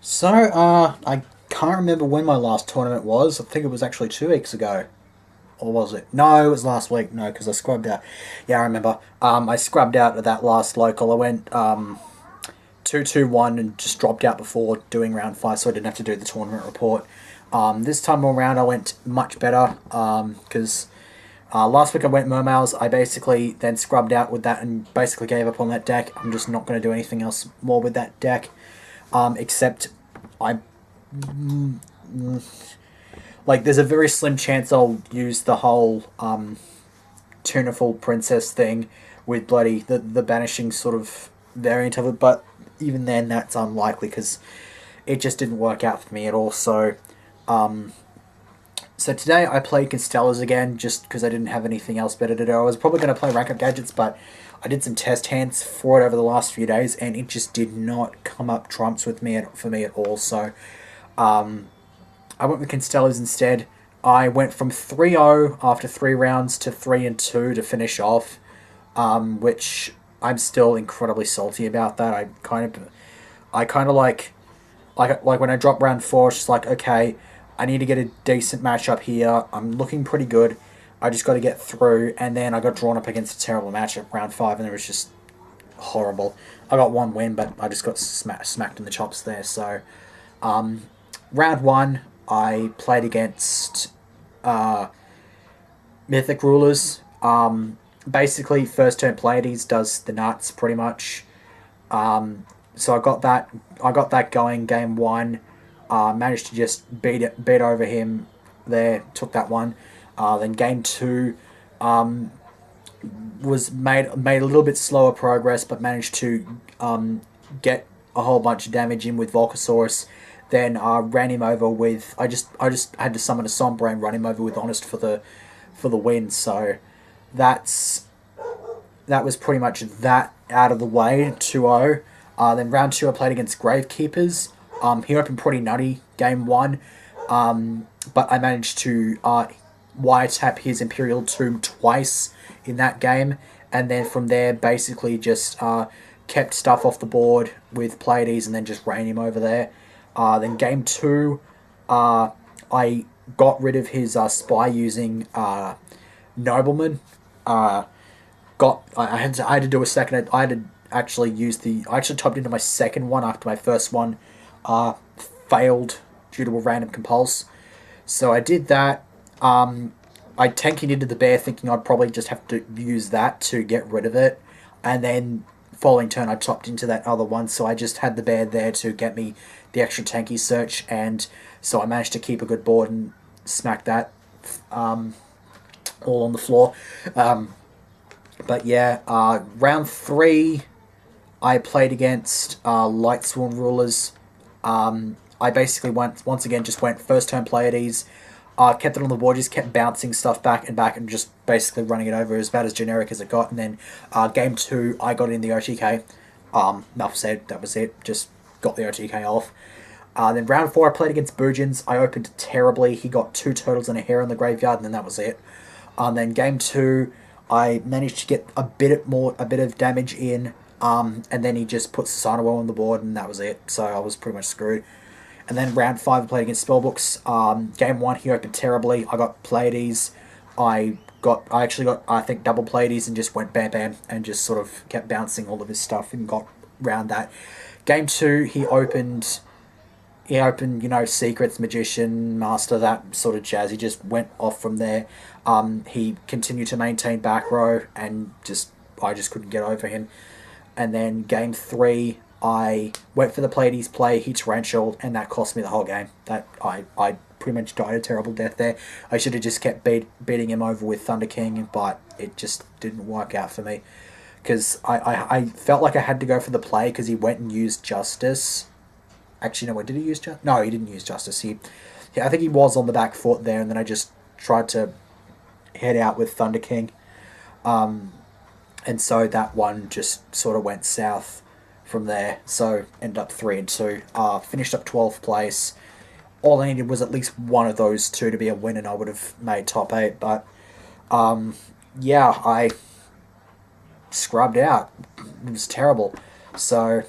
I can't remember when my last tournament was. I think it was actually 2 weeks ago. Or was it? No, it was last week. No, because I scrubbed out. Yeah, I remember. I scrubbed out of that last local. I went 2-2-1 and just dropped out before doing round 5, so I didn't have to do the tournament report. This time around, I went much better because last week I went Mermails. I basically then scrubbed out with that and basically gave up on that deck. I'm just not going to do anything else more with that deck. Except I like there's a very slim chance I'll use the whole Tunaful Princess thing with bloody the banishing sort of variant of it, but even then that's unlikely because it just didn't work out for me at all. So today I played Constellas again just because I didn't have anything else better to do. I was probably going to play Rank Up Gadgets, but I did some test hands for it over the last few days, and it just did not come up trumps with me for me at all. So I went with Constellas instead. I went from 3-0 after 3 rounds to 3-2 to finish off, which I'm still incredibly salty about that. I kind of like when I dropped round 4, it's just like, okay, I need to get a decent matchup here. I'm looking pretty good. I just got to get through, and then I got drawn up against a terrible matchup round 5, and it was just horrible. I got one win, but I just got smacked in the chops there. So, round 1, I played against Mythic rulers. Basically, first turn Pleiades does the nuts pretty much. So I got that going game 1. Managed to just beat over him there. Took that one. Then game 2 was made a little bit slower progress, but managed to get a whole bunch of damage in with Volcasaurus. Then ran him over with I just had to summon a Sombra and run him over with Honest for the win. So that was pretty much that out of the way. 2-0. Then round 2 I played against Gravekeepers. He opened pretty nutty game 1, but I managed to wiretap his Imperial Tomb twice in that game, and then from there basically just kept stuff off the board with Pleiades and then just ran him over there. Then game 2, I got rid of his spy using Nobleman. I had to do a second. I had to actually use I actually topped into my second one after my first one failed due to a random compulse. So I did that. I tanking into the bear thinking I'd probably just have to use that to get rid of it. And then following turn I topped into that other one, so I just had the bear there to get me the extra tanky search, and so I managed to keep a good board and smack that all on the floor. But yeah, round 3 I played against RulerSworn rulers. I basically once again just went first turn Pleiades, kept it on the board, just kept bouncing stuff back and just basically running it over as bad as generic as it got. And then game 2 I got in the OTK. Enough said, that was it, just got the OTK off. Then round 4 I played against Bujins. I opened terribly. He got 2 turtles and a hare in the graveyard, and then that was it. Then game 2 I managed to get a bit of damage in, and then he just put Susanoo on the board, and that was it. So I was pretty much screwed. And then round 5 I played against Spellbooks. Game 1 he opened terribly. I got Pleiades. I actually got I think double Pleiades and just went bam bam and just sort of kept bouncing all of his stuff and got round that. Game 2 he opened Secrets, Magician, Master, that sort of jazz. He just went off from there. He continued to maintain back row, and I just couldn't get over him. And then game 3, I went for the Pleiades play, he torrential, and that cost me the whole game. That I pretty much died a terrible death there. I should have just kept beating him over with Thunder King, but it just didn't work out for me. Because I felt like I had to go for the play because he went and used Justice. Actually, no, did he use Justice? No, he didn't use Justice. I think he was on the back foot there, and then I just tried to head out with Thunder King. And so that one just sort of went south from there. So ended up 3-2. Finished up 12th place. All I needed was at least one of those two to be a win, and I would have made top 8. But yeah, I scrubbed out. It was terrible. So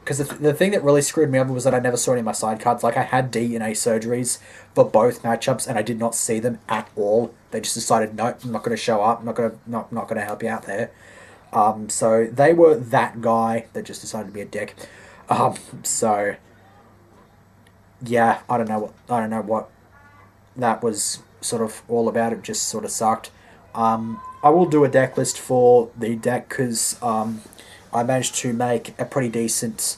because the thing that really screwed me over was that I never saw any of my side cards. Like, I had D and A surgeries for both matchups, and I did not see them at all. They just decided, nope, I'm not going to show up. I'm not going to help you out there. So they were that guy that just decided to be a dick. So yeah, I don't know what that was sort of all about. It just sort of sucked. I will do a deck list for the deck because I managed to make a pretty decent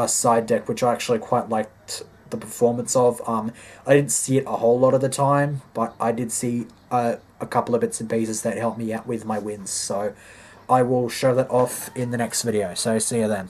side deck, which I actually quite liked the performance of. I didn't see it a whole lot of the time, but I did see a couple of bits and pieces that helped me out with my wins. So I will show that off in the next video. So see you then.